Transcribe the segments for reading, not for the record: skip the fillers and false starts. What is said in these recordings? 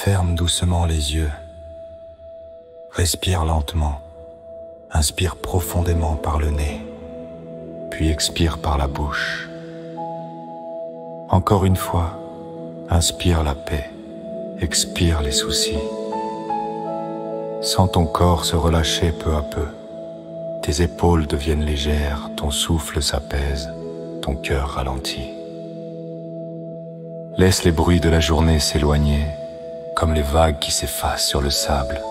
Ferme doucement les yeux. Respire lentement. Inspire profondément par le nez, puis expire par la bouche. Encore une fois, inspire la paix, expire les soucis. Sens ton corps se relâcher peu à peu. Tes épaules deviennent légères, ton souffle s'apaise, ton cœur ralentit. Laisse les bruits de la journée s'éloigner, comme les vagues qui s'effacent sur le sable.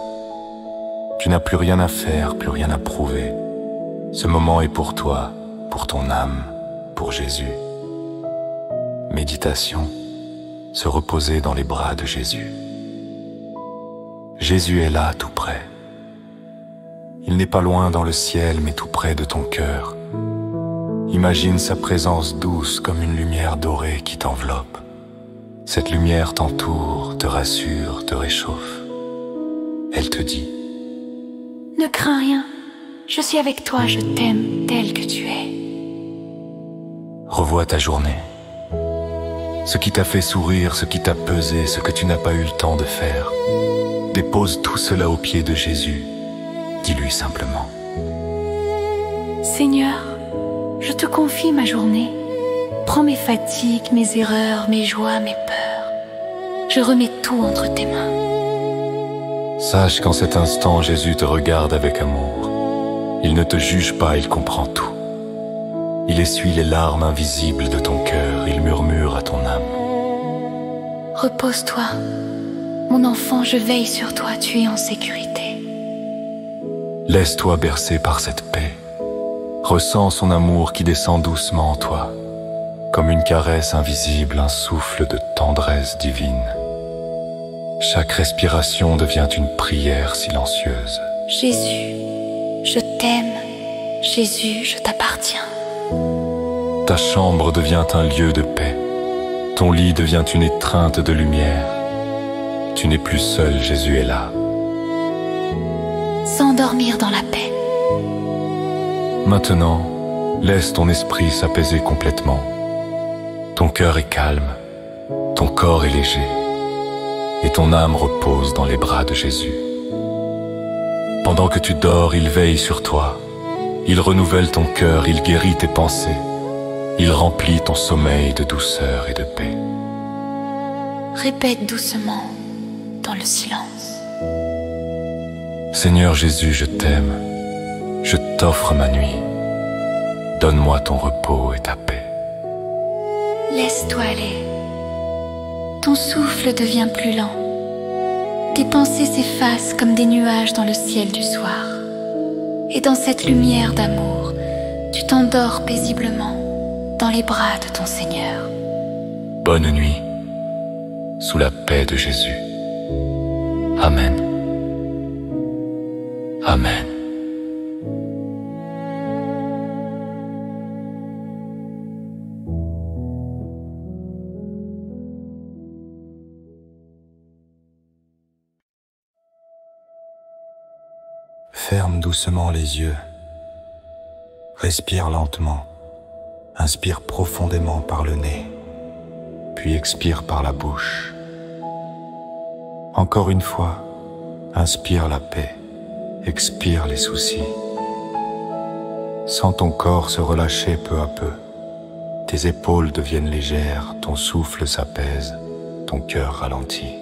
Tu n'as plus rien à faire, plus rien à prouver. Ce moment est pour toi, pour ton âme, pour Jésus. Méditation, se reposer dans les bras de Jésus. Jésus est là, tout près. Il n'est pas loin dans le ciel, mais tout près de ton cœur. Imagine sa présence douce comme une lumière dorée qui t'enveloppe. Cette lumière t'entoure, te rassure, te réchauffe. Elle te dit: ne crains rien, je suis avec toi, je t'aime tel que tu es. Revois ta journée. Ce qui t'a fait sourire, ce qui t'a pesé, ce que tu n'as pas eu le temps de faire. Dépose tout cela aux pieds de Jésus. Dis-lui simplement: Seigneur, je te confie ma journée. Prends mes fatigues, mes erreurs, mes joies, mes peurs. Je remets tout entre tes mains. Sache qu'en cet instant, Jésus te regarde avec amour. Il ne te juge pas, il comprend tout. Il essuie les larmes invisibles de ton cœur, il murmure à ton âme: repose-toi, mon enfant, je veille sur toi, tu es en sécurité. Laisse-toi bercer par cette paix. Ressens son amour qui descend doucement en toi, comme une caresse invisible, un souffle de tendresse divine. Chaque respiration devient une prière silencieuse. Jésus, je t'aime. Jésus, je t'appartiens. Ta chambre devient un lieu de paix. Ton lit devient une étreinte de lumière. Tu n'es plus seul, Jésus est là. S'endormir dans la paix. Maintenant, laisse ton esprit s'apaiser complètement. Ton cœur est calme, ton corps est léger, et ton âme repose dans les bras de Jésus. Pendant que tu dors, il veille sur toi. Il renouvelle ton cœur, il guérit tes pensées. Il remplit ton sommeil de douceur et de paix. Répète doucement dans le silence: Seigneur Jésus, je t'aime. Je t'offre ma nuit. Donne-moi ton repos et ta paix. Laisse-toi aller. Ton souffle devient plus lent. Tes pensées s'effacent comme des nuages dans le ciel du soir. Et dans cette lumière d'amour, tu t'endors paisiblement dans les bras de ton Seigneur. Bonne nuit, sous la paix de Jésus. Amen. Amen. Ferme doucement les yeux. Respire lentement. Inspire profondément par le nez, puis expire par la bouche. Encore une fois, inspire la paix, expire les soucis. Sens ton corps se relâcher peu à peu. Tes épaules deviennent légères, ton souffle s'apaise, ton cœur ralentit.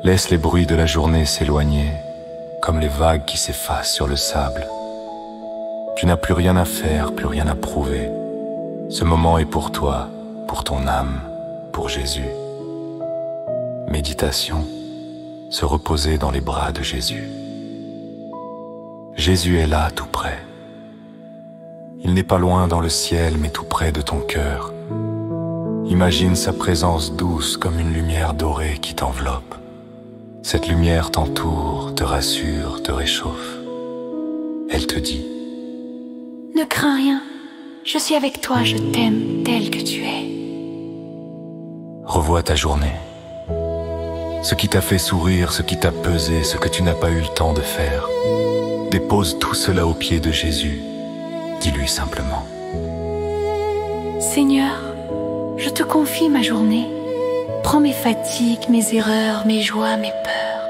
Laisse les bruits de la journée s'éloigner, comme les vagues qui s'effacent sur le sable. Tu n'as plus rien à faire, plus rien à prouver. Ce moment est pour toi, pour ton âme, pour Jésus. Méditation, se reposer dans les bras de Jésus. Jésus est là, tout près. Il n'est pas loin dans le ciel, mais tout près de ton cœur. Imagine sa présence douce comme une lumière dorée qui t'enveloppe. Cette lumière t'entoure, te rassure, te réchauffe. Elle te dit: ne crains rien, je suis avec toi, je t'aime tel que tu es. Revois ta journée. Ce qui t'a fait sourire, ce qui t'a pesé, ce que tu n'as pas eu le temps de faire. Dépose tout cela aux pieds de Jésus. Dis-lui simplement: Seigneur, je te confie ma journée. Prends mes fatigues, mes erreurs, mes joies, mes peurs.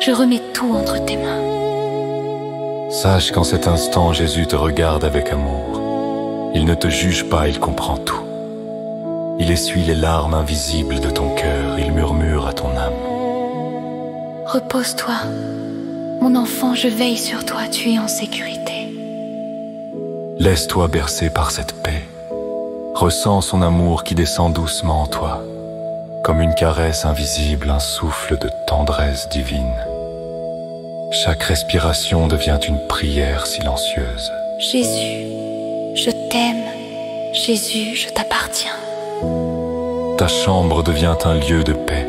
Je remets tout entre tes mains. Sache qu'en cet instant, Jésus te regarde avec amour. Il ne te juge pas, il comprend tout. Il essuie les larmes invisibles de ton cœur, il murmure à ton âme. Repose-toi. Mon enfant, je veille sur toi, tu es en sécurité. Laisse-toi bercer par cette paix. Ressens son amour qui descend doucement en toi, comme une caresse invisible, un souffle de tendresse divine. Chaque respiration devient une prière silencieuse. Jésus, je t'aime. Jésus, je t'appartiens. Ta chambre devient un lieu de paix.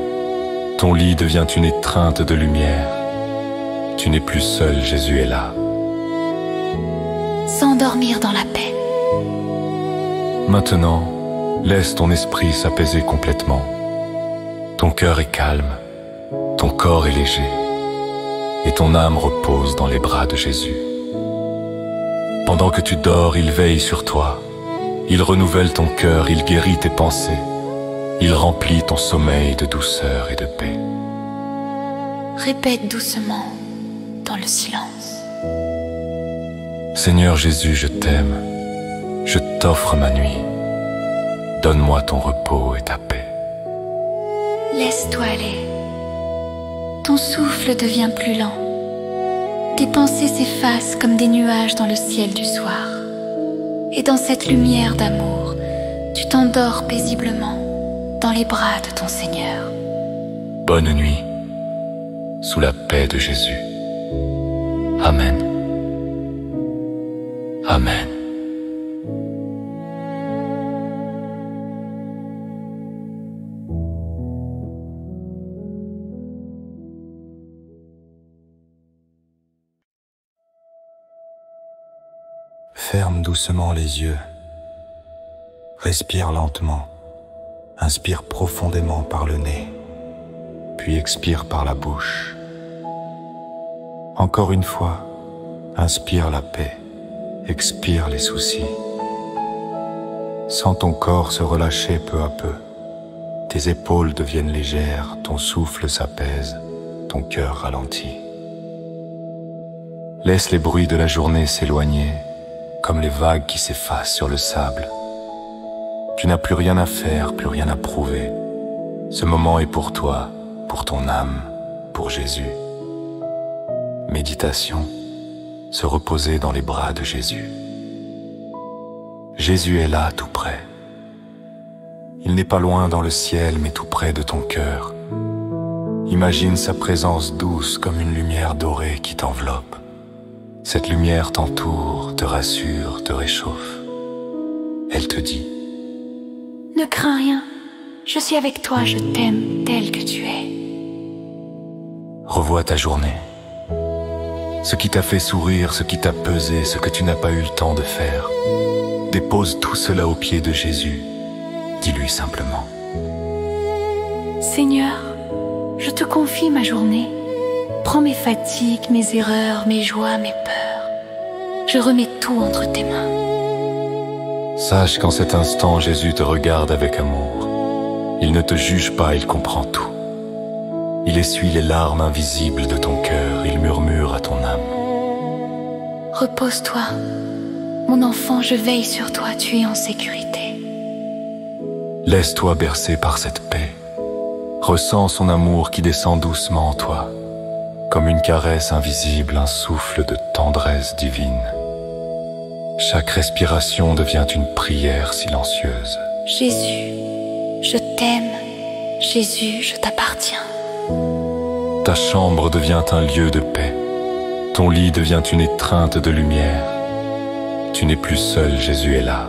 Ton lit devient une étreinte de lumière. Tu n'es plus seul, Jésus est là. S'endormir dans la paix. Maintenant, laisse ton esprit s'apaiser complètement. Ton cœur est calme, ton corps est léger, et ton âme repose dans les bras de Jésus. Pendant que tu dors, il veille sur toi. Il renouvelle ton cœur, il guérit tes pensées. Il remplit ton sommeil de douceur et de paix. Répète doucement dans le silence. Seigneur Jésus, je t'aime. Je t'offre ma nuit. Donne-moi ton repos et ta paix. Laisse-toi aller. Ton souffle devient plus lent. Tes pensées s'effacent comme des nuages dans le ciel du soir. Et dans cette lumière d'amour, tu t'endors paisiblement dans les bras de ton Seigneur. Bonne nuit, sous la paix de Jésus. Amen. Amen. Ferme doucement les yeux. Respire lentement. Inspire profondément par le nez, puis expire par la bouche. Encore une fois, inspire la paix, expire les soucis. Sens ton corps se relâcher peu à peu. Tes épaules deviennent légères, ton souffle s'apaise, ton cœur ralentit. Laisse les bruits de la journée s'éloigner, comme les vagues qui s'effacent sur le sable. Tu n'as plus rien à faire, plus rien à prouver. Ce moment est pour toi, pour ton âme, pour Jésus. Méditation, se reposer dans les bras de Jésus. Jésus est là, tout près. Il n'est pas loin dans le ciel, mais tout près de ton cœur. Imagine sa présence douce comme une lumière dorée qui t'enveloppe. Cette lumière t'entoure, te rassure, te réchauffe. Elle te dit: ne crains rien, je suis avec toi, je t'aime tel que tu es. Revois ta journée. Ce qui t'a fait sourire, ce qui t'a pesé, ce que tu n'as pas eu le temps de faire. Dépose tout cela aux pieds de Jésus. Dis-lui simplement: Seigneur, je te confie ma journée. Prends mes fatigues, mes erreurs, mes joies, mes peurs. Je remets tout entre tes mains. Sache qu'en cet instant, Jésus te regarde avec amour. Il ne te juge pas, il comprend tout. Il essuie les larmes invisibles de ton cœur, il murmure à ton âme. Repose-toi. Mon enfant, je veille sur toi, tu es en sécurité. Laisse-toi bercer par cette paix. Ressens son amour qui descend doucement en toi, comme une caresse invisible, un souffle de tendresse divine. Chaque respiration devient une prière silencieuse. Jésus, je t'aime. Jésus, je t'appartiens. Ta chambre devient un lieu de paix. Ton lit devient une étreinte de lumière. Tu n'es plus seul, Jésus est là.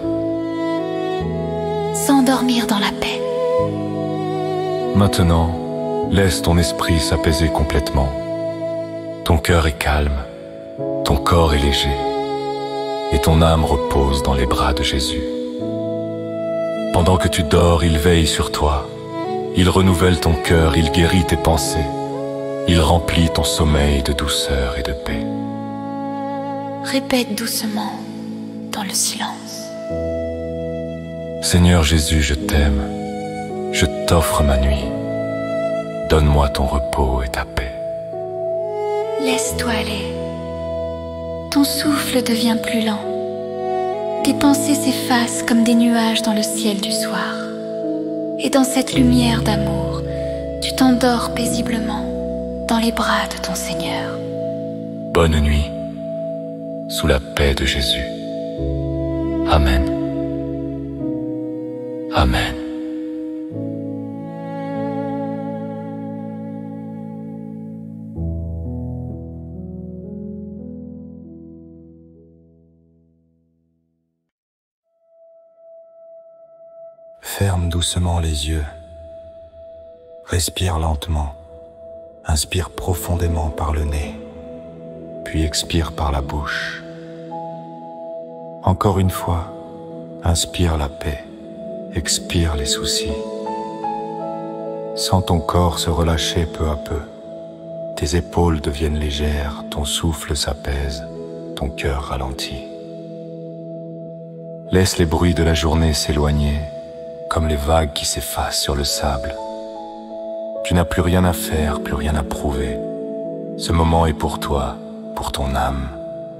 S'endormir dans la paix. Maintenant, laisse ton esprit s'apaiser complètement. Ton cœur est calme, ton corps est léger, et ton âme repose dans les bras de Jésus. Pendant que tu dors, il veille sur toi. Il renouvelle ton cœur, il guérit tes pensées. Il remplit ton sommeil de douceur et de paix. Répète doucement dans le silence. Seigneur Jésus, je t'aime. Je t'offre ma nuit. Donne-moi ton repos et ta paix. Laisse-toi aller. Ton souffle devient plus lent. Tes pensées s'effacent comme des nuages dans le ciel du soir. Et dans cette lumière d'amour, tu t'endors paisiblement dans les bras de ton Seigneur. Bonne nuit, sous la paix de Jésus. Amen. Amen. Ferme doucement les yeux. Respire lentement. Inspire profondément par le nez, puis expire par la bouche. Encore une fois, inspire la paix, expire les soucis. Sens ton corps se relâcher peu à peu. Tes épaules deviennent légères, ton souffle s'apaise, ton cœur ralentit. Laisse les bruits de la journée s'éloigner, comme les vagues qui s'effacent sur le sable. Tu n'as plus rien à faire, plus rien à prouver. Ce moment est pour toi, pour ton âme,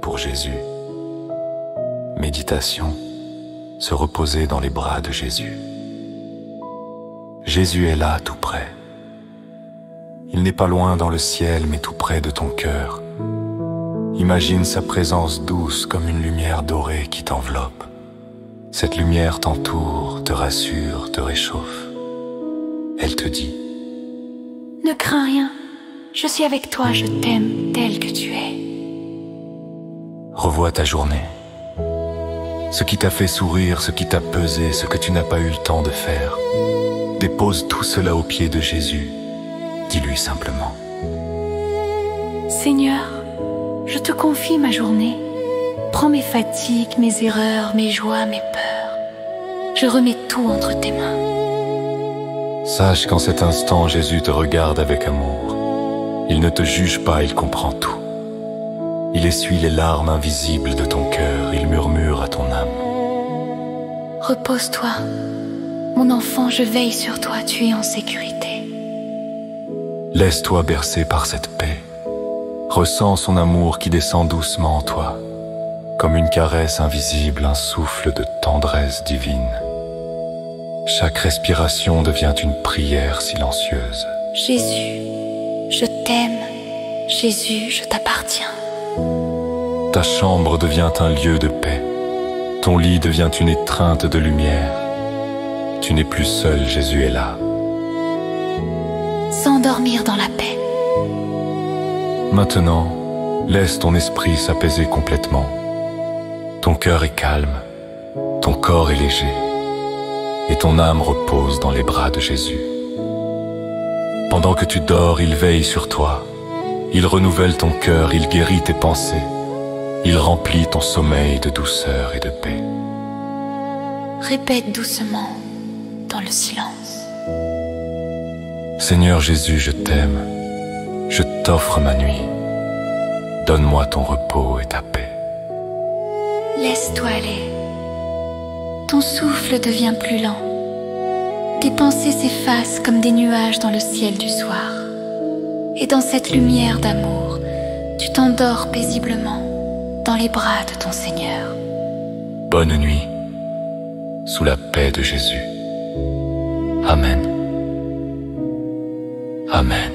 pour Jésus. Méditation, se reposer dans les bras de Jésus. Jésus est là, tout près. Il n'est pas loin dans le ciel, mais tout près de ton cœur. Imagine sa présence douce comme une lumière dorée qui t'enveloppe. Cette lumière t'entoure, te rassure, te réchauffe. Elle te dit: Ne crains rien, je suis avec toi, je t'aime tel que tu es. Revois ta journée. Ce qui t'a fait sourire, ce qui t'a pesé, ce que tu n'as pas eu le temps de faire. Dépose tout cela aux pieds de Jésus. Dis-lui simplement: Seigneur, je te confie ma journée. Prends mes fatigues, mes erreurs, mes joies, mes peurs. Je remets tout entre tes mains. Sache qu'en cet instant, Jésus te regarde avec amour. Il ne te juge pas, il comprend tout. Il essuie les larmes invisibles de ton cœur, il murmure à ton âme: Repose-toi. Mon enfant, je veille sur toi, tu es en sécurité. Laisse-toi bercer par cette paix. Ressens son amour qui descend doucement en toi, comme une caresse invisible, un souffle de tendresse divine. Chaque respiration devient une prière silencieuse. Jésus, je t'aime. Jésus, je t'appartiens. Ta chambre devient un lieu de paix. Ton lit devient une étreinte de lumière. Tu n'es plus seul, Jésus est là. S'endormir dans la paix. Maintenant, laisse ton esprit s'apaiser complètement. Ton cœur est calme, ton corps est léger, et ton âme repose dans les bras de Jésus. Pendant que tu dors, il veille sur toi. Il renouvelle ton cœur, il guérit tes pensées. Il remplit ton sommeil de douceur et de paix. Répète doucement dans le silence. Seigneur Jésus, je t'aime. Je t'offre ma nuit. Donne-moi ton repos et ta paix. Laisse-toi aller. Ton souffle devient plus lent. Tes pensées s'effacent comme des nuages dans le ciel du soir. Et dans cette lumière d'amour, tu t'endors paisiblement dans les bras de ton Seigneur. Bonne nuit, sous la paix de Jésus. Amen. Amen.